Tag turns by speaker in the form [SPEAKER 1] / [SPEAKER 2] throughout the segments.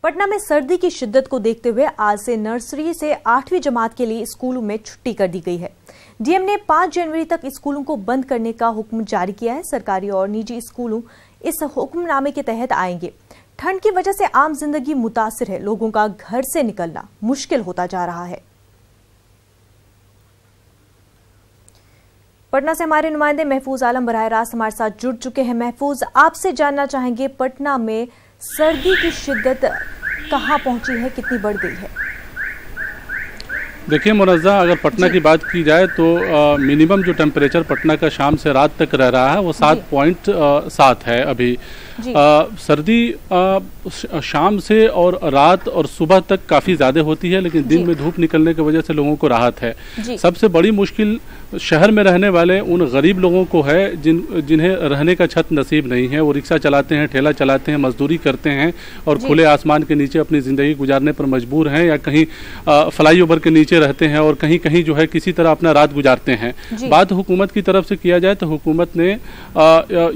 [SPEAKER 1] पटना में सर्दी की शिद्दत को देखते हुए आज से नर्सरी से 8वीं जमात के लिए स्कूलों में छुट्टी कर दी गई है। डीएम ने 5 जनवरी तक स्कूलों को बंद करने का हुक्म जारी किया है। सरकारी और निजी स्कूलों इस हुक्मनामे के तहत आएंगे। ठंड की वजह से आम जिंदगी मुतासिर है, लोगों का घर से निकलना मुश्किल होता जा रहा है। पटना से हमारे नुमाइंदे महफूज आलम बराह रास्त हमारे साथ जुड़ चुके हैं। महफूज, आपसे जानना चाहेंगे पटना में सर्दी की शिद्दत कहां पहुंची है, कितनी बढ़ गई है?
[SPEAKER 2] देखिए मुनज़्ज़ा, अगर पटना की बात की जाए तो मिनिमम जो टेम्परेचर पटना का शाम से रात तक रह रहा है वो 7.7 है अभी। सर्दी शाम से और रात और सुबह तक काफ़ी ज़्यादा होती है, लेकिन दिन में धूप निकलने की वजह से लोगों को राहत है। सबसे बड़ी मुश्किल शहर में रहने वाले उन गरीब लोगों को है जिन्हें रहने का छत नसीब नहीं है। वो रिक्शा चलाते हैं, ठेला चलाते हैं, मजदूरी करते हैं और खुले आसमान के नीचे अपनी ज़िंदगी गुजारने पर मजबूर हैं, या कहीं फ्लाईओवर के नीचे रहते हैं और कहीं कहीं जो है किसी तरह अपना रात गुजारते हैं। बात हुकूमत की तरफ से किया जाए तो हुकूमत ने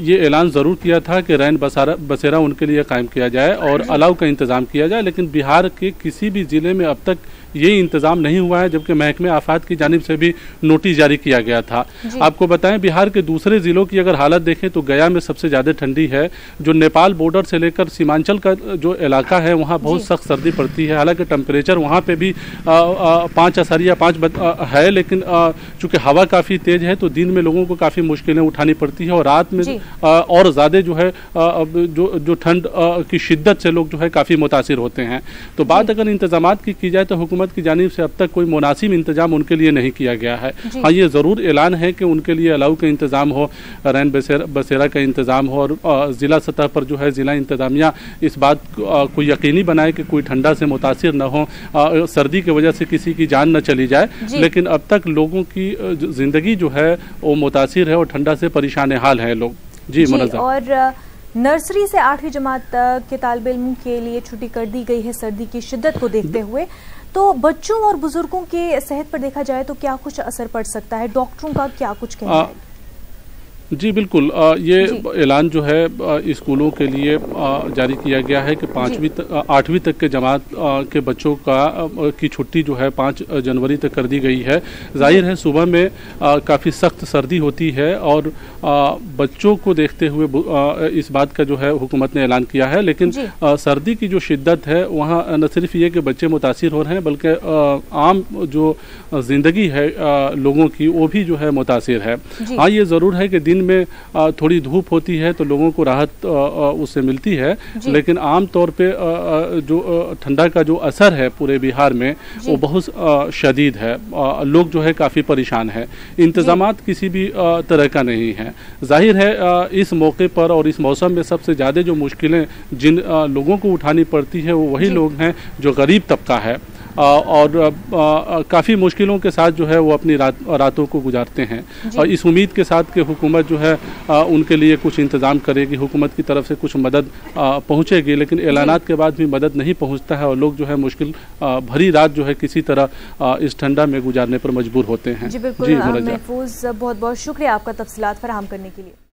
[SPEAKER 2] ये ऐलान ज़रूर किया था कि रैन बसेरा उनके लिए कायम किया जाए और अलाव का इंतज़ाम किया जाए, लेकिन बिहार के किसी भी ज़िले में अब तक ये इंतज़ाम नहीं हुआ है, जबकि महकमे आफात की जानिब से भी नोटिस जारी किया गया था। आपको बताएं, बिहार के दूसरे ज़िलों की अगर हालत देखें तो गया में सबसे ज़्यादा ठंडी है। जो नेपाल बॉर्डर से लेकर सीमांचल का जो इलाका है वहाँ बहुत सख्त सर्दी पड़ती है। हालांकि टेम्परेचर वहाँ पे भी 5.5 है, लेकिन चूँकि हवा काफ़ी तेज़ है तो दिन में लोगों को काफ़ी मुश्किलें उठानी पड़ती है और रात में और ज़्यादा जो है जो ठंड की शिद्दत से लोग जो है काफ़ी मुतासिर होते हैं। तो बात अगर इंतजामात की जाए तो हुकूमत की जानिब से अब तक कोई मुनासिब इंतजाम उनके लिए नहीं किया गया है। हाँ, ये ज़रूर ऐलान है कि उनके लिए अलाव का इंतज़ाम हो, रैन बसेरा का इंतज़ाम हो और ज़िला सतह पर जो है ज़िला इंतज़ामिया इस बात को यकीनी बनाए कि कोई ठंडा से मुतासिर न हो, सर्दी की वजह से किसी की जान न चली जाए। लेकिन अब तक लोगों की ज़िंदगी जो है वो मुतासिर है और ठंडा से परेशान हाल है लोग। जी मुनज़्ज़ा,
[SPEAKER 1] और नर्सरी से 8वीं जमात के तालिब इल्म के लिए छुट्टी कर दी गई है सर्दी की शिद्दत को देखते हुए। तो बच्चों और बुजुर्गों के सेहत पर देखा जाए तो क्या कुछ असर पड़ सकता है? डॉक्टरों का क्या कुछ कहना है?
[SPEAKER 2] जी बिल्कुल, ये ऐलान जो है स्कूलों के लिए जारी किया गया है कि 8वीं तक के जमात के बच्चों की छुट्टी जो है 5 जनवरी तक कर दी गई है। जाहिर है सुबह में काफ़ी सख्त सर्दी होती है और बच्चों को देखते हुए इस बात का जो है हुकूमत ने ऐलान किया है, लेकिन सर्दी की जो शिद्दत है वहाँ न सिर्फ ये कि बच्चे मुतासिर हो रहे हैं, बल्कि आम जो ज़िंदगी है लोगों की वो भी जो है मुतासिर है। हाँ, ये ज़रूर है कि दिन में थोड़ी धूप होती है तो लोगों को राहत उससे मिलती है, लेकिन आम तौर पे जो ठंडा का जो असर है पूरे बिहार में वो बहुत शदीद है। लोग जो है काफ़ी परेशान है। इंतज़ामात किसी भी तरह का नहीं है। जाहिर है इस मौके पर और इस मौसम में सबसे ज़्यादा जो मुश्किलें जिन लोगों को उठानी पड़ती है वो वही लोग हैं जो गरीब तबका है और काफ़ी मुश्किलों के साथ जो है वो अपनी रातों को गुजारते हैं। और इस उम्मीद के साथ कि हुकूमत जो है उनके लिए कुछ इंतज़ाम करेगी, हुकूमत की तरफ से कुछ मदद पहुंचेगी, लेकिन ऐलानात के बाद भी मदद नहीं पहुंचता है और लोग जो है मुश्किल भरी रात जो है किसी तरह इस ठंडा में गुजारने पर मजबूर होते हैं।
[SPEAKER 1] जी बिल्कुल महफूज, बहुत बहुत शुक्रिया आपका तफसीलात फराहम करने के लिए।